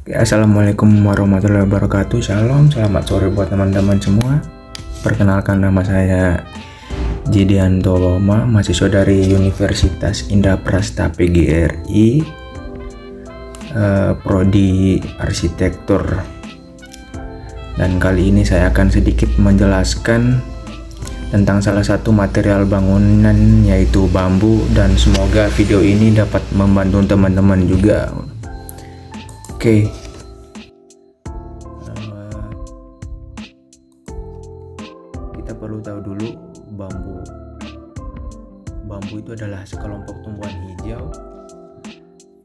Assalamualaikum warahmatullahi wabarakatuh. Shalom, selamat sore buat teman-teman semua. Perkenalkan, nama saya Jidianto Loma, mahasiswa dari Universitas Indah Prasta PGRI, Prodi Arsitektur. Dan kali ini saya akan sedikit menjelaskan tentang salah satu material bangunan, yaitu bambu, dan semoga video ini dapat membantu teman-teman juga. Oke. Kita perlu tahu dulu bambu. Bambu itu adalah sekelompok tumbuhan hijau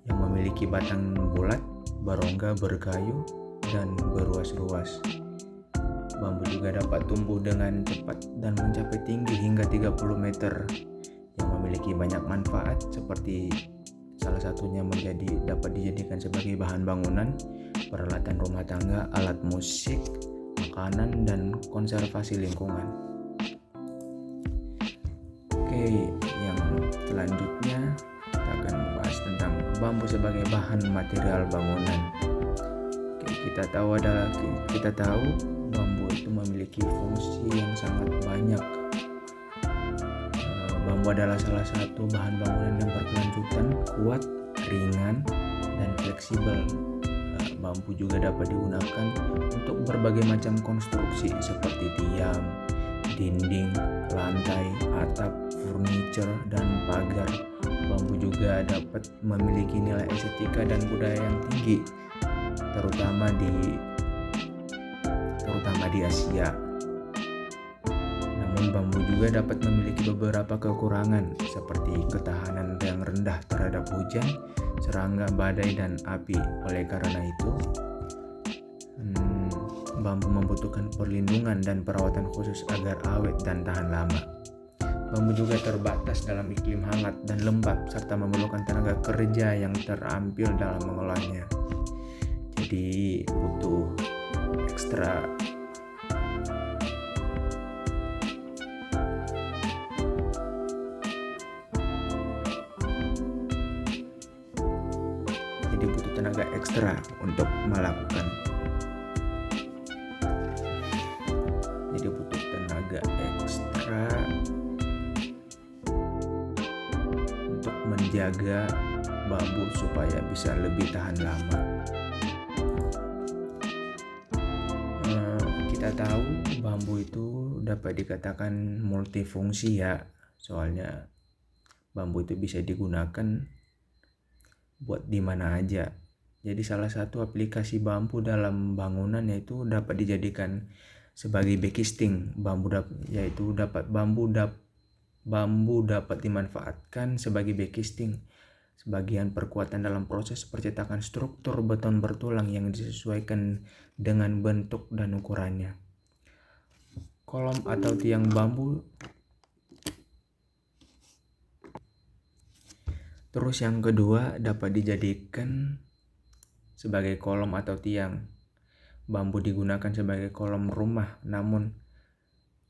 yang memiliki batang bulat, berongga, berkayu, dan beruas-ruas. Bambu juga dapat tumbuh dengan cepat dan mencapai tinggi hingga 30 meter, yang memiliki banyak manfaat seperti salah satunya dapat dijadikan sebagai bahan bangunan, peralatan rumah tangga, alat musik, makanan, dan konservasi lingkungan. Oke, yang selanjutnya kita akan membahas tentang bambu sebagai bahan material bangunan. Oke, kita tahu bambu itu memiliki fungsi yang sangat banyak. Bambu adalah salah satu bahan bangunan yang berkelanjutan, kuat, ringan, dan fleksibel. Bambu juga dapat digunakan untuk berbagai macam konstruksi seperti tiang, dinding, lantai, atap, furniture, dan pagar. Bambu juga dapat memiliki nilai estetika dan budaya yang tinggi, terutama di Asia. Namun bambu juga dapat memiliki beberapa kekurangan seperti ketahanan yang rendah terhadap hujan, serangga, badai, dan api. Oleh karena itu, bambu membutuhkan perlindungan dan perawatan khusus agar awet dan tahan lama. Bambu juga terbatas dalam iklim hangat dan lembab serta memerlukan tenaga kerja yang terampil dalam mengolahnya. Jadi butuh ekstra tenaga ekstra untuk melakukan. Jadi butuh tenaga ekstra untuk menjaga bambu supaya bisa lebih tahan lama. Kita tahu bambu itu dapat dikatakan multifungsi ya, soalnya bambu itu bisa digunakan buat di mana aja. Jadi salah satu aplikasi bambu dalam bangunan yaitu dapat dijadikan sebagai backisting. Bambu dapat dimanfaatkan sebagai backisting, sebagian perkuatan dalam proses percetakan struktur beton bertulang yang disesuaikan dengan bentuk dan ukurannya. Kolom atau tiang bambu. Terus yang kedua, dapat dijadikan sebagai kolom atau tiang. Bambu digunakan sebagai kolom rumah, namun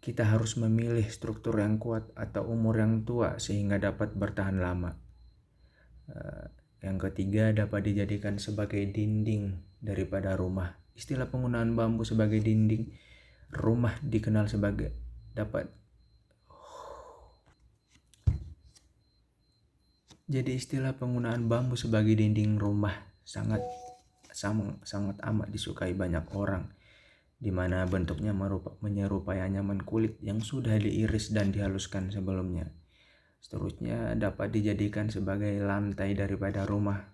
kita harus memilih struktur yang kuat atau umur yang tua sehingga dapat bertahan lama. Yang ketiga, dapat dijadikan sebagai dinding daripada rumah. Istilah penggunaan bambu sebagai dinding rumah dikenal sebagai Jadi istilah penggunaan bambu sebagai dinding rumah sangat amat disukai banyak orang, di mana bentuknya menyerupai anyaman kulit yang sudah diiris dan dihaluskan sebelumnya. Seterusnya dapat dijadikan sebagai lantai daripada rumah.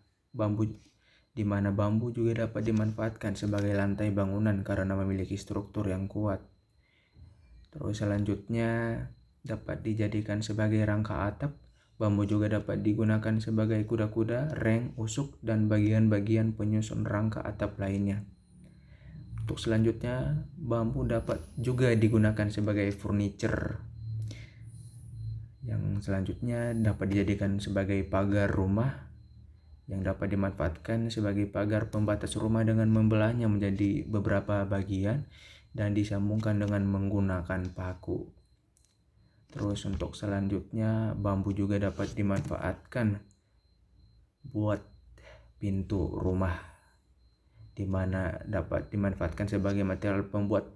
Di mana bambu juga dapat dimanfaatkan sebagai lantai bangunan karena memiliki struktur yang kuat. Terus selanjutnya dapat dijadikan sebagai rangka atap. Bambu juga dapat digunakan sebagai kuda-kuda, reng, usuk, dan bagian-bagian penyusun rangka atap lainnya. Untuk selanjutnya, bambu dapat juga digunakan sebagai furniture. Yang selanjutnya dapat dijadikan sebagai pagar rumah, yang dapat dimanfaatkan sebagai pagar pembatas rumah dengan membelahnya menjadi beberapa bagian dan disambungkan dengan menggunakan paku. Terus untuk selanjutnya, bambu juga dapat dimanfaatkan buat pintu rumah. di mana dapat dimanfaatkan sebagai material pembuat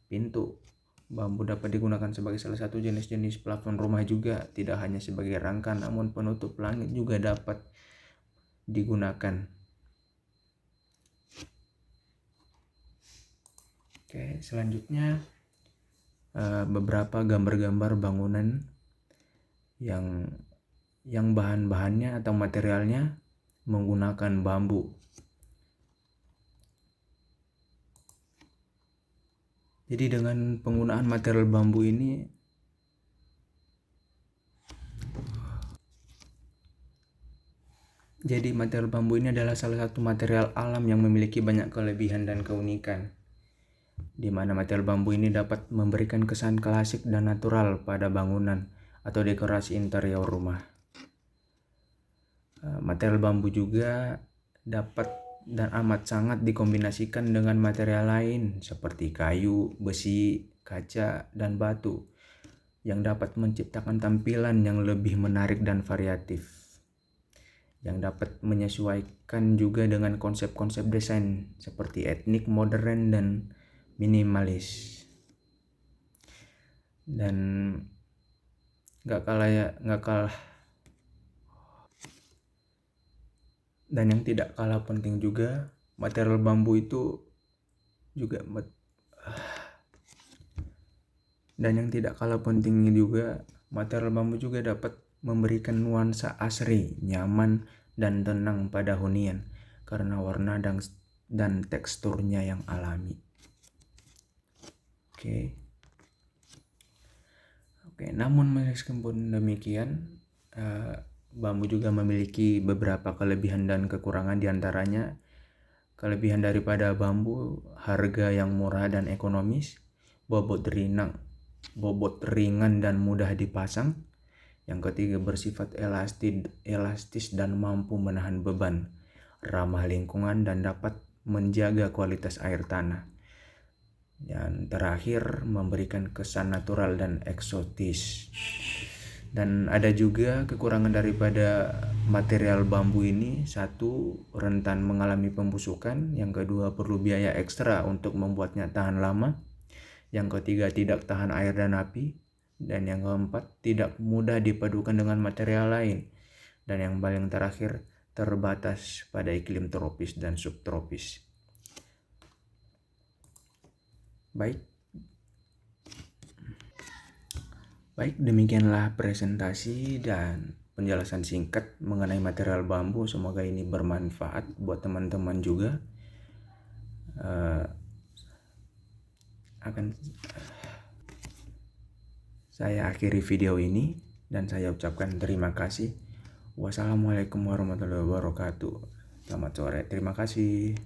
pintu. Bambu dapat digunakan sebagai salah satu jenis-jenis plafon rumah juga, tidak hanya sebagai rangka namun penutup langit juga dapat digunakan. Oke, selanjutnya beberapa gambar-gambar bangunan yang bahan-bahannya atau materialnya menggunakan bambu. Jadi dengan penggunaan material bambu ini material bambu ini adalah salah satu material alam yang memiliki banyak kelebihan dan keunikan, di mana material bambu ini dapat memberikan kesan klasik dan natural pada bangunan atau dekorasi interior rumah. Material bambu juga dapat dan amat sangat dikombinasikan dengan material lain seperti kayu, besi, kaca, dan batu yang dapat menciptakan tampilan yang lebih menarik dan variatif, yang dapat menyesuaikan juga dengan konsep-konsep desain seperti etnik, modern, dan minimalis. Dan dan yang tidak kalah penting juga, material bambu itu juga material bambu juga dapat memberikan nuansa asri, nyaman, dan tenang pada hunian karena warna dan teksturnya yang alami. Oke, namun meskipun demikian, bambu juga memiliki beberapa kelebihan dan kekurangan. Diantaranya kelebihan daripada bambu, harga yang murah dan ekonomis, bobot ringan dan mudah dipasang. Yang ketiga, bersifat elastis dan mampu menahan beban, ramah lingkungan, dan dapat menjaga kualitas air tanah. Yang terakhir, memberikan kesan natural dan eksotis. Dan ada juga kekurangan daripada material bambu ini. Satu, rentan mengalami pembusukan. Yang kedua, perlu biaya ekstra untuk membuatnya tahan lama. Yang ketiga, tidak tahan air dan api. Dan yang keempat, tidak mudah dipadukan dengan material lain. Dan yang paling terakhir, terbatas pada iklim tropis dan subtropis. Baik, demikianlah presentasi dan penjelasan singkat mengenai material bambu. Semoga ini bermanfaat buat teman-teman juga. Saya akhiri video ini dan saya ucapkan terima kasih. Wassalamualaikum warahmatullahi wabarakatuh. Selamat sore. Terima kasih.